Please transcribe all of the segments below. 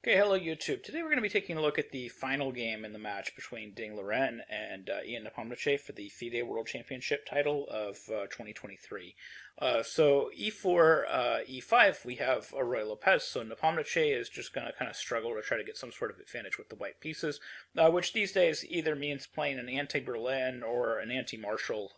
Okay, hello YouTube. Today we're going to be taking a look at the final game in the match between Ding Liren and Ian Nepomniachtchi for the FIDE World Championship title of 2023. So e4, e5, we have a Roy Lopez, so Nepomniachtchi is just going to kind of struggle to try to get some sort of advantage with the white pieces, which these days either means playing an anti-Berlin or an anti-Marshall,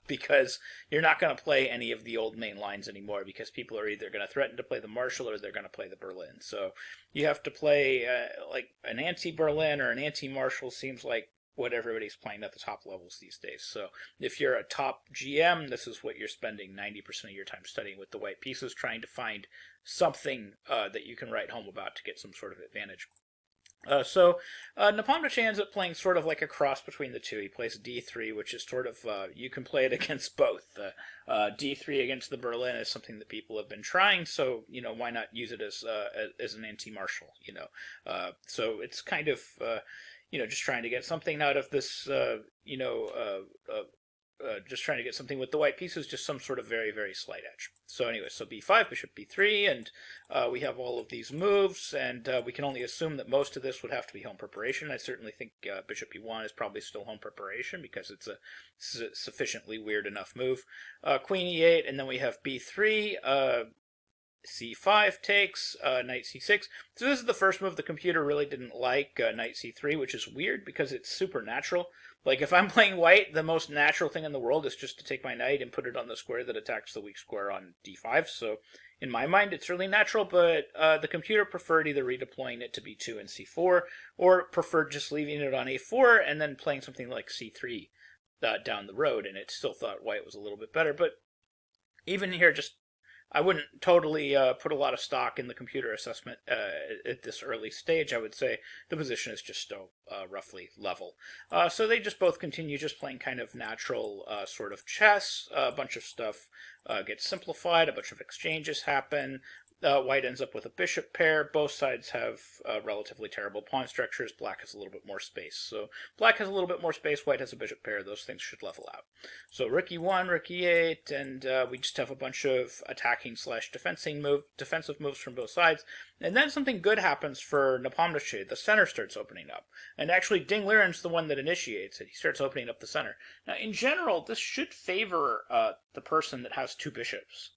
because you're not going to play any of the old main lines anymore, because people are either going to threaten to play the Marshall or they're going to play the Berlin. So you have to play like an anti-Berlin or an anti-Marshall seems like what everybody's playing at the top levels these days. So if you're a top GM, this is what you're spending 90% of your time studying with the white pieces, trying to find something that you can write home about to get some sort of advantage. Nepomniachtchi ends up playing sort of like a cross between the two. He plays d3, which is sort of, you can play it against both. D3 against the Berlin is something that people have been trying, so, why not use it as an anti-Marshall, So it's kind of, just trying to get something out of this, just trying to get something with the white pieces, just some sort of very, very slight edge. So anyway, so b5, bishop b3, and we have all of these moves, and we can only assume that most of this would have to be home preparation. I certainly think bishop e1 is probably still home preparation because it's a sufficiently weird enough move. Queen e8, and then we have b3, c5 takes, knight c6. So this is the first move the computer really didn't like, knight c3, which is weird because it's supernatural. Like, if I'm playing white, the most natural thing in the world is just to take my knight and put it on the square that attacks the weak square on d5. So in my mind, it's really natural, but the computer preferred either redeploying it to b2 and c4, or preferred just leaving it on a4 and then playing something like c3 down the road, and it still thought white was a little bit better. But even here, I wouldn't totally put a lot of stock in the computer assessment at this early stage. I would say the position is just still roughly level. So they just both continue just playing kind of natural sort of chess. A bunch of stuff gets simplified. A bunch of exchanges happen. White ends up with a bishop pair. Both sides have relatively terrible pawn structures. Black has a little bit more space. So black has a little bit more space. White has a bishop pair. Those things should level out. So rook e1, rook e8, and we just have a bunch of attacking slash defensive moves from both sides. And then something good happens for Nepomniachtchi. The center starts opening up. And actually, Ding Liren's the one that initiates it. He starts opening up the center. Now, in general, this should favor the person that has two bishops.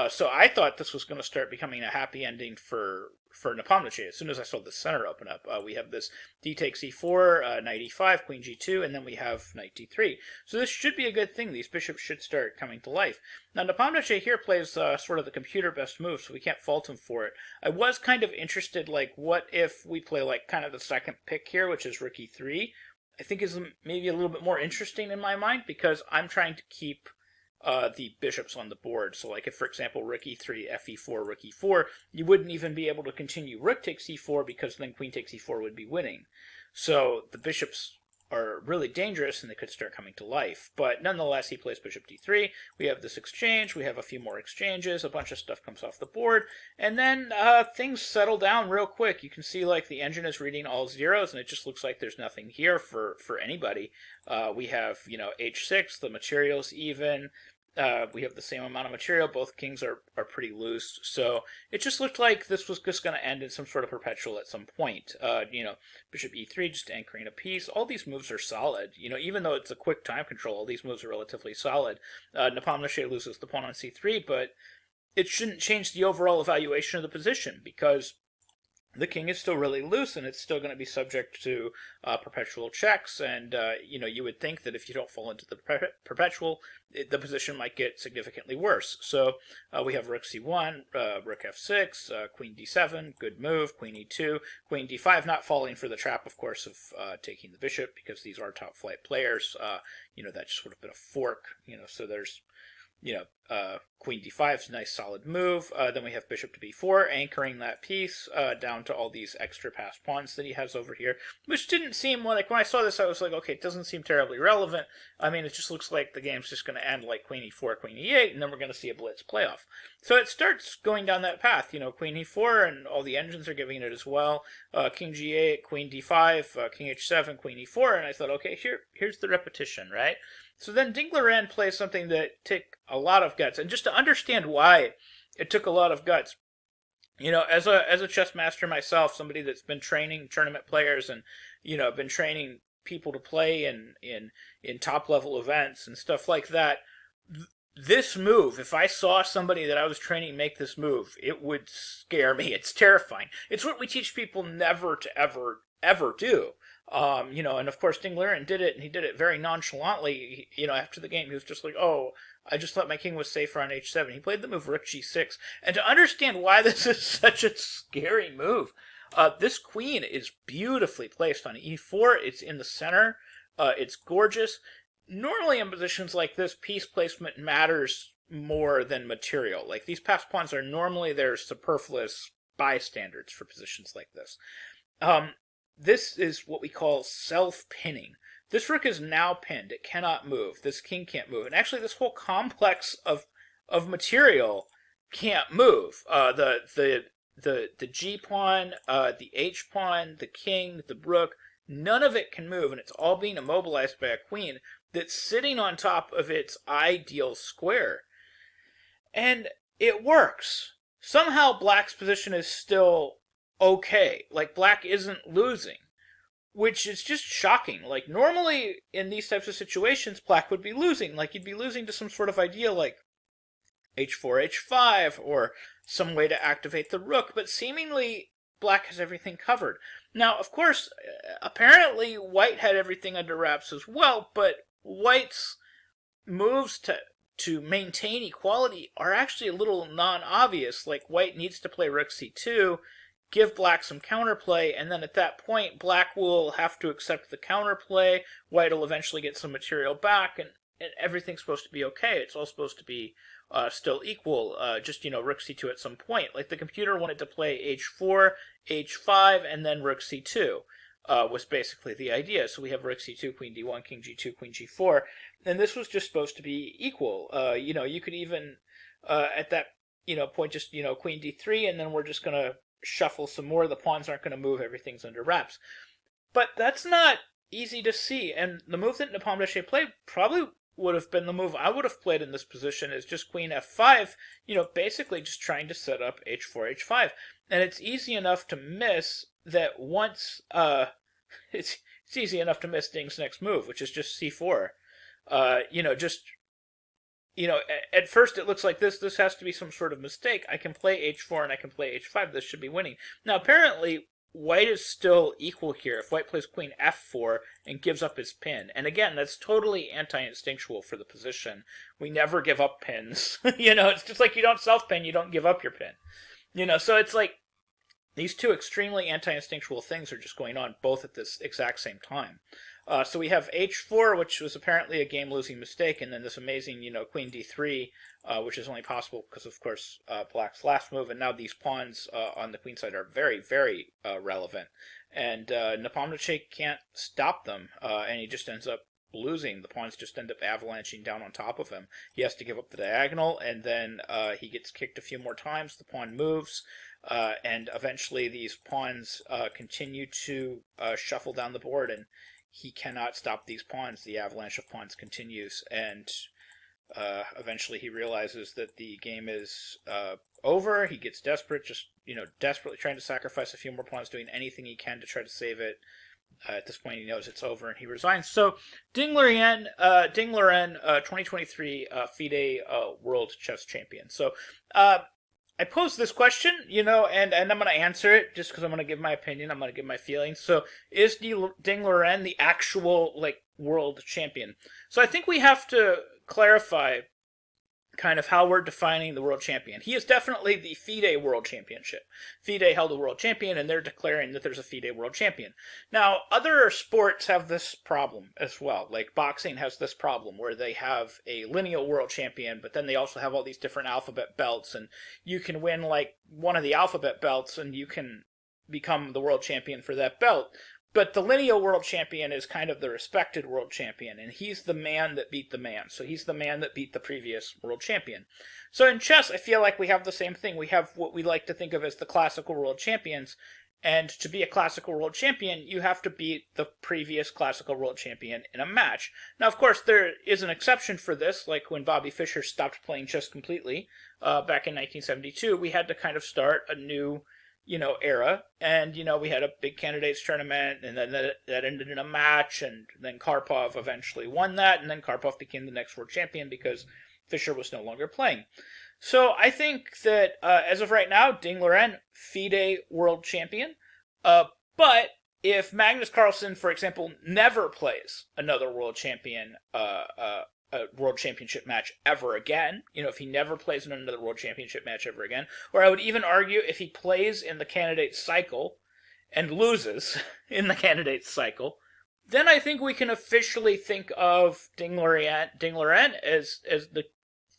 So I thought this was going to start becoming a happy ending for Nepomniachtchi. As soon as I saw the center open up, we have this d takes e4, knight e5, queen g2, and then we have knight d3. So this should be a good thing. These bishops should start coming to life. Now Nepomniachtchi here plays sort of the computer best move, so we can't fault him for it. I was kind of interested, like, what if we play like kind of the second pick here, which is rook e3? I think is maybe a little bit more interesting in my mind because I'm trying to keep the bishops on the board. So like if, for example, rook e3, fe4, rook e4, you wouldn't even be able to continue rook takes e4 because then queen takes e4 would be winning. So the bishops are really dangerous and they could start coming to life. But nonetheless, he plays bishop d3. We have this exchange. We have a few more exchanges. A bunch of stuff comes off the board. And then things settle down real quick. You can see like the engine is reading all zeros and it just looks like there's nothing here for anybody. We have, h6, the material's even. We have the same amount of material. Both kings are pretty loose. So it just looked like this was just going to end in some sort of perpetual at some point. Bishop e3 just anchoring a piece. All these moves are solid. Even though it's a quick time control, all these moves are relatively solid. Nepomniachtchi loses the pawn on c3, but it shouldn't change the overall evaluation of the position because the king is still really loose and it's still going to be subject to perpetual checks. And, you would think that if you don't fall into the perpetual, the position might get significantly worse. So we have rook c1, rook f6, queen d7, good move, queen e2, queen d5, not falling for the trap, of course, of taking the bishop because these are top flight players. That just would have been a fork, so there's queen d5 is a nice solid move. Then we have bishop to b4, anchoring that piece down to all these extra passed pawns that he has over here, which didn't seem like, when I saw this, I was like, okay, it doesn't seem terribly relevant. I mean, it just looks like the game's just going to end like queen e4, queen e8, and then we're going to see a blitz playoff. So it starts going down that path, queen e4, and all the engines are giving it as well. King g8, queen d5, king h7, queen e4, and I thought, okay, here's the repetition, right? So then Ding Liren plays something that took a lot of guts. And just to understand why it took a lot of guts, as a chess master myself, somebody that's been training tournament players and been training people to play in top level events and stuff like that. This move, if I saw somebody that I was training make this move, it would scare me. It's terrifying. It's what we teach people never to ever do. And of course Ding Liren did it, and he did it very nonchalantly. After the game, he was just like, "Oh, I just thought my king was safer on h7." He played the move rook g6, and to understand why this is such a scary move, this queen is beautifully placed on e4. It's in the center. It's gorgeous. Normally in positions like this, piece placement matters more than material. Like, these passed pawns are normally their superfluous bystanders for positions like this. This is what we call self-pinning. This rook is now pinned. It cannot move. This king can't move. And actually, this whole complex of material can't move. The G pawn, the H pawn, the king, the rook, none of it can move, and it's all being immobilized by a queen that's sitting on top of its ideal square. And it works. Somehow Black's position is still okay. Like, Black isn't losing, which is just shocking. Like, normally in these types of situations, Black would be losing. Like, you'd be losing to some sort of idea like h4, h5, or some way to activate the rook, but seemingly Black has everything covered. Now, of course, apparently White had everything under wraps as well, but White's moves to maintain equality are actually a little non-obvious. Like, White needs to play rook c2, give Black some counterplay, and then at that point, Black will have to accept the counterplay. White will eventually get some material back, and everything's supposed to be okay. It's all supposed to be still equal, just, rook c2 at some point. Like, the computer wanted to play h4, h5, and then rook c2 was basically the idea. So we have rook c2, queen d1, king g2, queen g4, and this was just supposed to be equal. You could even, at that, point, just, queen d3, and then we're just going to shuffle some more. The pawns aren't going to move. Everything's under wraps. But that's not easy to see, and the move that Nepomniachtchi played probably would have been the move I would have played in this position, is just queen f5, basically just trying to set up h4, h5. And it's easy enough to miss that once, it's easy enough to miss Ding's next move, which is just c4. At first it looks like this has to be some sort of mistake. I can play h4 and I can play h5. This should be winning. Now, apparently, White is still equal here if White plays queen f4 and gives up his pin. And again, that's totally anti-instinctual for the position. We never give up pins. It's just like you don't self-pin, you don't give up your pin. So it's like these two extremely anti-instinctual things are just going on both at this exact same time. So we have h4, which was apparently a game-losing mistake, and then this amazing, queen d3, which is only possible because, of course, Black's last move, and now these pawns on the queen side are very, very relevant. And Nepomniachtchi can't stop them, and he just ends up losing. The pawns just end up avalanching down on top of him. He has to give up the diagonal, and then he gets kicked a few more times. The pawn moves, and eventually these pawns continue to shuffle down the board, and he cannot stop these pawns. The avalanche of pawns continues, and eventually he realizes that the game is over. He gets desperate, just desperately trying to sacrifice a few more pawns, doing anything he can to try to save it. At this point, he knows it's over, and he resigns. So, Ding Liren, 2023 FIDE World Chess Champion. So, I posed this question, and I'm going to answer it just because I'm going to give my opinion. I'm going to give my feelings. So, is Ding Liren the actual, world champion? So, I think we have to clarify kind of how we're defining the world champion. He is definitely the FIDE World Championship. FIDE held a world champion, and they're declaring that there's a FIDE World Champion. Now, other sports have this problem as well. Like, boxing has this problem where they have a lineal world champion, but then they also have all these different alphabet belts, and you can win, one of the alphabet belts, and you can become the world champion for that belt. But the lineal world champion is kind of the respected world champion, and he's the man that beat the man. So he's the man that beat the previous world champion. So in chess, I feel like we have the same thing. We have what we like to think of as the classical world champions, And to be a classical world champion, you have to beat the previous classical world champion in a match. Now, of course, there is an exception for this, like when Bobby Fischer stopped playing chess completely back in 1972. We had to kind of start a new, era, and we had a big candidates tournament, and then that ended in a match, and then Karpov eventually won that, and then Karpov became the next world champion because Fischer was no longer playing. So I think that as of right now, Ding Liren, FIDE world champion. But if Magnus Carlsen, for example, never plays another world champion, a world championship match ever again, if he never plays in another world championship match ever again, or I would even argue if he plays in the candidate cycle and loses in the candidate cycle, then I think we can officially think of Ding Liren as the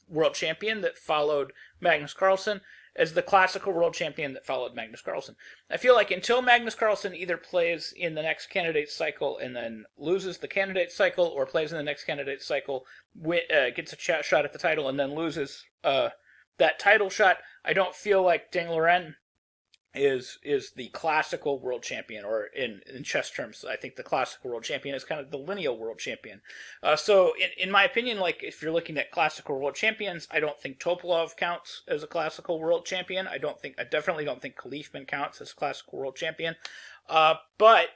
world champion that followed Magnus Carlsen, as the classical world champion that followed Magnus Carlsen. I feel like until Magnus Carlsen either plays in the next candidate cycle and then loses the candidate cycle, or plays in the next candidate cycle, gets a shot at the title, and then loses that title shot, I don't feel like Ding Liren is the classical world champion, or in chess terms, I think the classical world champion is kind of the lineal world champion. So in my opinion, like if you're looking at classical world champions, I don't think Topalov counts as a classical world champion. I definitely don't think Khalifman counts as a classical world champion. But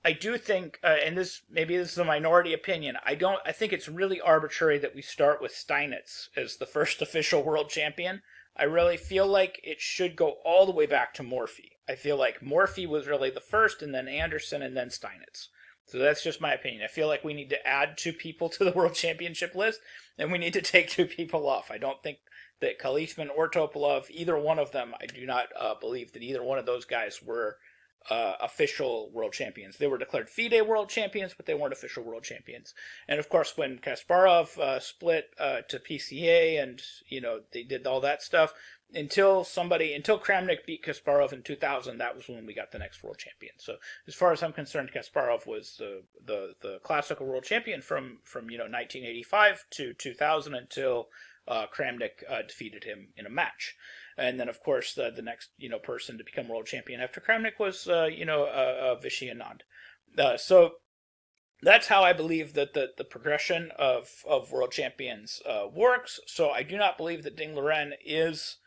I do think, and this is a minority opinion, I think it's really arbitrary that we start with Steinitz as the first official world champion. I really feel like it should go all the way back to Morphy. I feel like Morphy was really the first, and then Anderson, and then Steinitz. So that's just my opinion. I feel like we need to add 2 people to the World Championship list, and we need to take 2 people off. I don't think that Khalifman or Topalov, either one of them, I do not believe that either one of those guys were official world champions. They were declared FIDE world champions, but they weren't official world champions. And of course, when Kasparov split to PCA, and they did all that stuff, until Kramnik beat Kasparov in 2000, that was when we got the next world champion. So as far as I'm concerned, Kasparov was the classical world champion from 1985 to 2000 until Kramnik defeated him in a match. And then, of course, the next person to become world champion after Kramnik was Vishy Anand. So that's how I believe that the progression of world champions works. So I do not believe that Ding Liren is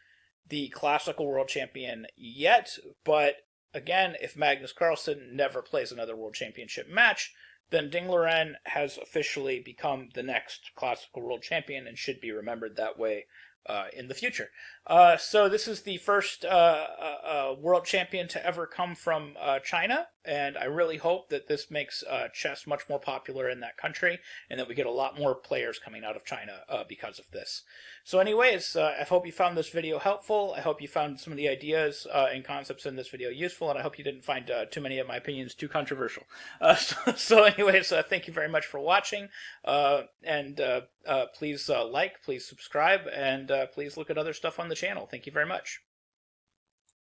the classical world champion yet. But again, if Magnus Carlsen never plays another world championship match, then Ding Liren has officially become the next classical world champion and should be remembered that way in the future. So this is the first world champion to ever come from China, and I really hope that this makes chess much more popular in that country, and that we get a lot more players coming out of China because of this. So anyways, I hope you found this video helpful. I hope you found some of the ideas and concepts in this video useful, and I hope you didn't find too many of my opinions too controversial. So anyways, thank you very much for watching, and please like, please subscribe, and please look at other stuff on the channel. Thank you very much.